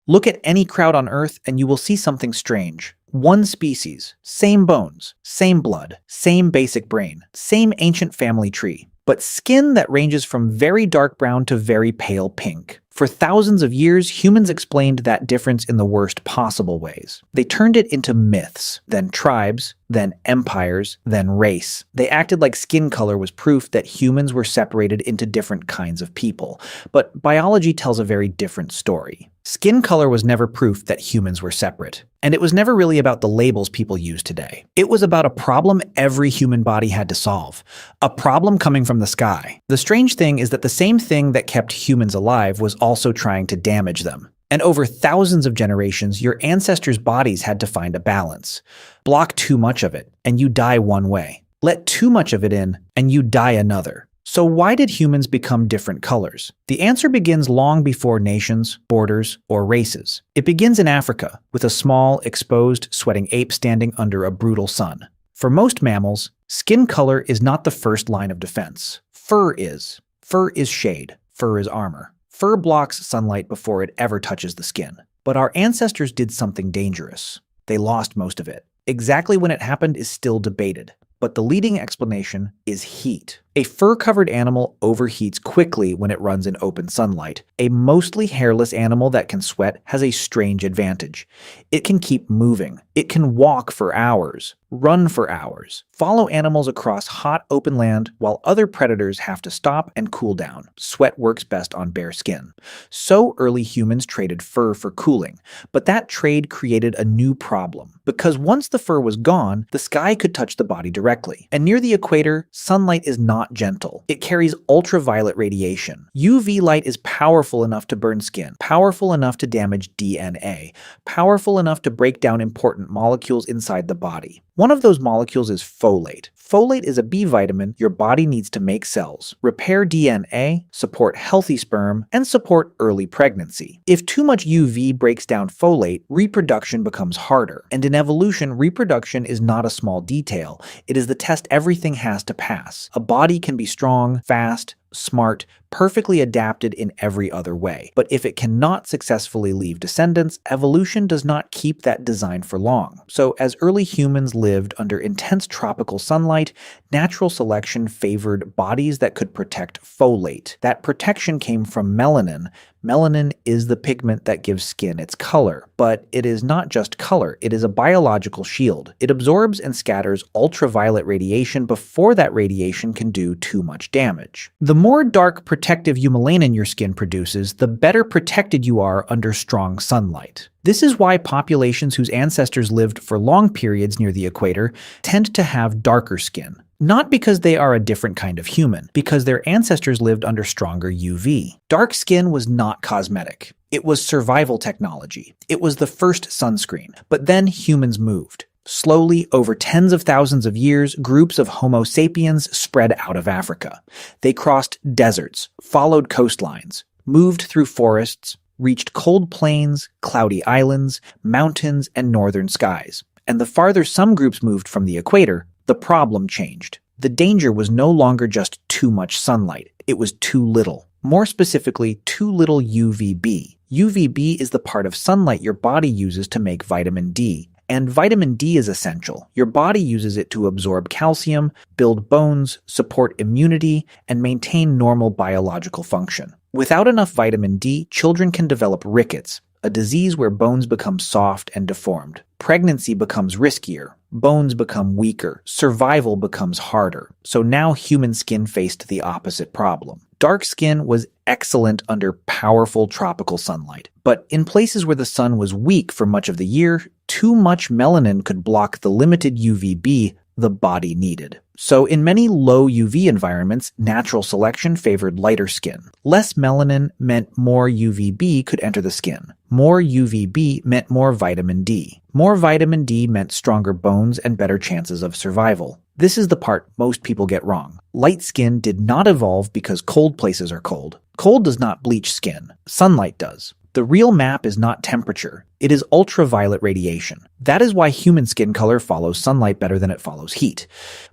Look at any crowd on Earth and you will see something strange. One species, same bones, same blood, same basic brain, same ancient family tree, but skin that ranges from very dark brown to very pale pink. For thousands of years, humans explained that difference in the worst possible ways. They turned it into myths, then tribes, then empires, then race. They acted like skin color was proof that humans were separated into different kinds of people. But biology tells a very different story. Skin color was never proof that humans were separate. And it was never really about the labels people use today. It was about a problem every human body had to solve. A problem coming from the sky. The strange thing is that the same thing that kept humans alive was also trying to damage them. And over thousands of generations, your ancestors' bodies had to find a balance. Block too much of it, and you die one way. Let too much of it in, and you die another. So why did humans become different colors? The answer begins long before nations, borders, or races. It begins in Africa, with a small, exposed, sweating ape standing under a brutal sun. For most mammals, skin color is not the first line of defense. Fur is. Fur is shade. Fur is armor. Fur blocks sunlight before it ever touches the skin. But our ancestors did something dangerous. They lost most of it. Exactly when it happened is still debated. But the leading explanation is heat. A fur-covered animal overheats quickly when it runs in open sunlight. A mostly hairless animal that can sweat has a strange advantage. It can keep moving. It can walk for hours, run for hours, follow animals across hot open land while other predators have to stop and cool down. Sweat works best on bare skin. So early humans traded fur for cooling, but that trade created a new problem. Because once the fur was gone, the sky could touch the body directly. And near the equator, sunlight is not gentle. It carries ultraviolet radiation. UV light is powerful enough to burn skin, powerful enough to damage DNA, powerful enough to break down important molecules inside the body. One of those molecules is folate. Folate is a B vitamin your body needs to make cells, repair DNA, support healthy sperm, and support early pregnancy. If too much UV breaks down folate, reproduction becomes harder. And in evolution, reproduction is not a small detail. It is the test everything has to pass. A body can be strong, fast, smart, perfectly adapted in every other way. But if it cannot successfully leave descendants, evolution does not keep that design for long. So as early humans lived under intense tropical sunlight, natural selection favored bodies that could protect folate. That protection came from melanin. Melanin is the pigment that gives skin its color. But it is not just color, it is a biological shield. It absorbs and scatters ultraviolet radiation before that radiation can do too much damage. The more dark protective eumelanin your skin produces, the better protected you are under strong sunlight. This is why populations whose ancestors lived for long periods near the equator tend to have darker skin. Not because they are a different kind of human, because their ancestors lived under stronger UV. Dark skin was not cosmetic. It was survival technology. It was the first sunscreen. But then humans moved. Slowly, over tens of thousands of years, groups of Homo sapiens spread out of Africa. They crossed deserts, followed coastlines, moved through forests, reached cold plains, cloudy islands, mountains, and northern skies. And the farther some groups moved from the equator, the problem changed. The danger was no longer just too much sunlight. It was too little. More specifically, too little UVB. UVB is the part of sunlight your body uses to make vitamin D. And vitamin D is essential. Your body uses it to absorb calcium, build bones, support immunity, and maintain normal biological function. Without enough vitamin D, children can develop rickets, a disease where bones become soft and deformed. Pregnancy becomes riskier. Bones become weaker. Survival becomes harder. So now human skin faced the opposite problem. Dark skin was excellent under powerful tropical sunlight. But in places where the sun was weak for much of the year, too much melanin could block the limited UVB the body needed. So in many low UV environments, natural selection favored lighter skin. Less melanin meant more UVB could enter the skin. More UVB meant more vitamin D. More vitamin D meant stronger bones and better chances of survival. This is the part most people get wrong. Light skin did not evolve because cold places are cold. Cold does not bleach skin. Sunlight does. The real map is not temperature, it is ultraviolet radiation. That is why human skin color follows sunlight better than it follows heat.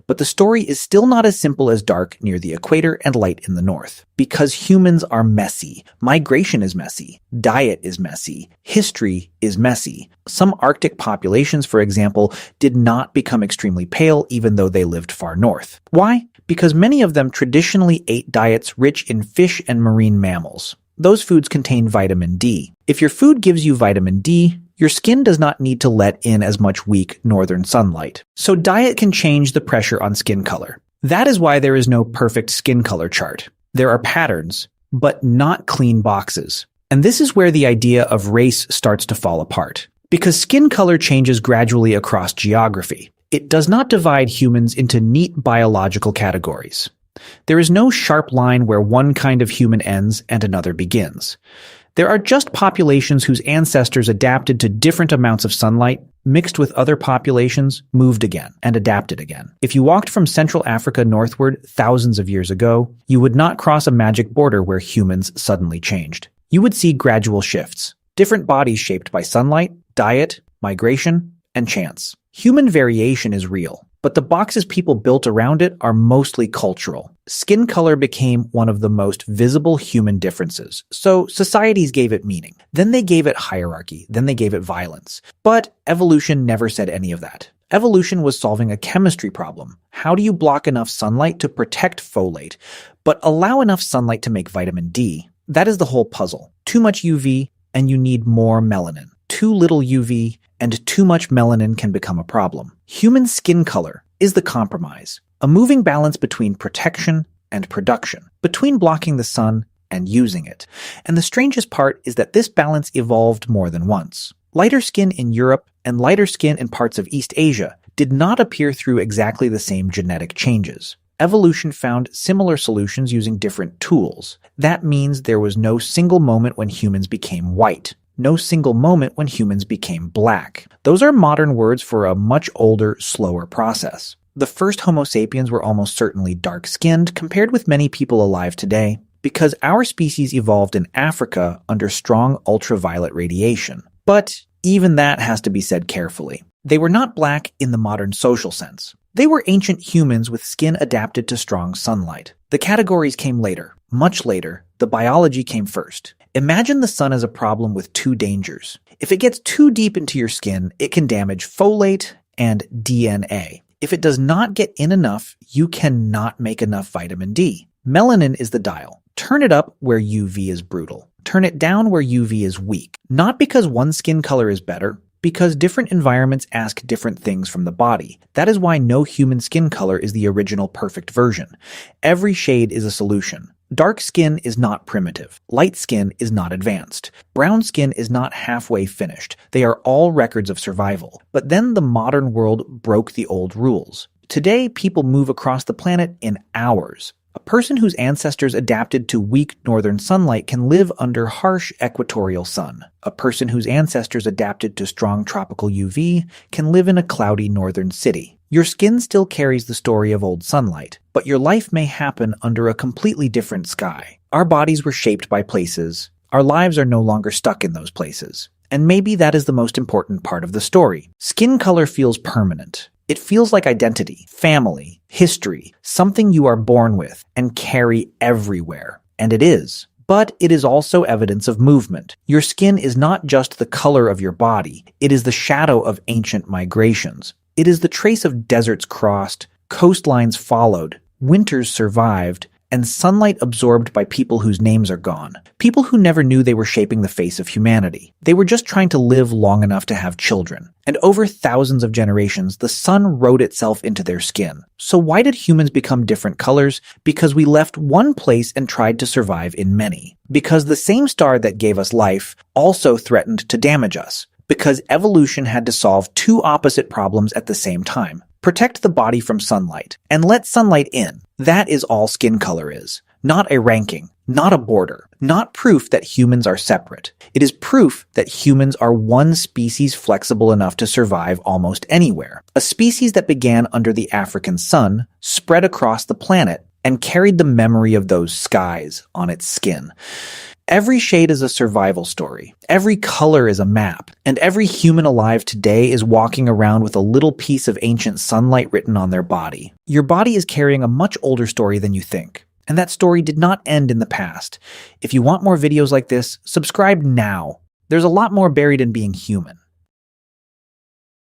But the story is still not as simple as dark near the equator and light in the north. Because humans are messy, migration is messy, diet is messy, history is messy. Some Arctic populations, for example, did not become extremely pale even though they lived far north. Why? Because many of them traditionally ate diets rich in fish and marine mammals. Those foods contain vitamin D. If your food gives you vitamin D, your skin does not need to let in as much weak northern sunlight. So diet can change the pressure on skin color. That is why there is no perfect skin color chart. There are patterns, but not clean boxes. And this is where the idea of race starts to fall apart. Because skin color changes gradually across geography. It does not divide humans into neat biological categories. There is no sharp line where one kind of human ends and another begins. There are just populations whose ancestors adapted to different amounts of sunlight, mixed with other populations, moved again, and adapted again. If you walked from Central Africa northward thousands of years ago, you would not cross a magic border where humans suddenly changed. You would see gradual shifts, different bodies shaped by sunlight, diet, migration, and chance. Human variation is real, but the boxes people built around it are mostly cultural. Skin color became one of the most visible human differences, so societies gave it meaning. Then they gave it hierarchy, then they gave it violence. But evolution never said any of that. Evolution was solving a chemistry problem. How do you block enough sunlight to protect folate, but allow enough sunlight to make vitamin D? That is the whole puzzle. Too much UV, and you need more melanin. Too little UV, and too much melanin can become a problem. Human skin color is the compromise, a moving balance between protection and production, between blocking the sun and using it. And the strangest part is that this balance evolved more than once. Lighter skin in Europe and lighter skin in parts of East Asia did not appear through exactly the same genetic changes. Evolution found similar solutions using different tools. That means there was no single moment when humans became white. No single moment when humans became black. Those are modern words for a much older, slower process. The first Homo sapiens were almost certainly dark-skinned compared with many people alive today because our species evolved in Africa under strong ultraviolet radiation. But even that has to be said carefully. They were not black in the modern social sense. They were ancient humans with skin adapted to strong sunlight. The categories came later, much later. The biology came first. Imagine the sun as a problem with two dangers. If it gets too deep into your skin, it can damage folate and DNA. If it does not get in enough, you cannot make enough vitamin D. Melanin is the dial. Turn it up where UV is brutal. Turn it down where UV is weak. Not because one skin color is better, because different environments ask different things from the body. That is why no human skin color is the original perfect version. Every shade is a solution. Dark skin is not primitive. Light skin is not advanced. Brown skin is not halfway finished. They are all records of survival. But then the modern world broke the old rules. Today, people move across the planet in hours. A person whose ancestors adapted to weak northern sunlight can live under harsh equatorial sun. A person whose ancestors adapted to strong tropical UV can live in a cloudy northern city. Your skin still carries the story of old sunlight, but your life may happen under a completely different sky. Our bodies were shaped by places. Our lives are no longer stuck in those places. And maybe that is the most important part of the story. Skin color feels permanent. It feels like identity, family, history, something you are born with and carry everywhere. And it is. But it is also evidence of movement. Your skin is not just the color of your body. It is the shadow of ancient migrations. It is the trace of deserts crossed, coastlines followed, winters survived, and sunlight absorbed by people whose names are gone. People who never knew they were shaping the face of humanity. They were just trying to live long enough to have children. And over thousands of generations, the sun wrote itself into their skin. So why did humans become different colors? Because we left one place and tried to survive in many. Because the same star that gave us life also threatened to damage us. Because evolution had to solve two opposite problems at the same time. Protect the body from sunlight, and let sunlight in. That is all skin color is. Not a ranking, not a border, not proof that humans are separate. It is proof that humans are one species flexible enough to survive almost anywhere. A species that began under the African sun, spread across the planet, and carried the memory of those skies on its skin. Every shade is a survival story. Every color is a map. And every human alive today is walking around with a little piece of ancient sunlight written on their body. Your body is carrying a much older story than you think. And that story did not end in the past. If you want more videos like this, subscribe now. There's a lot more buried in being human.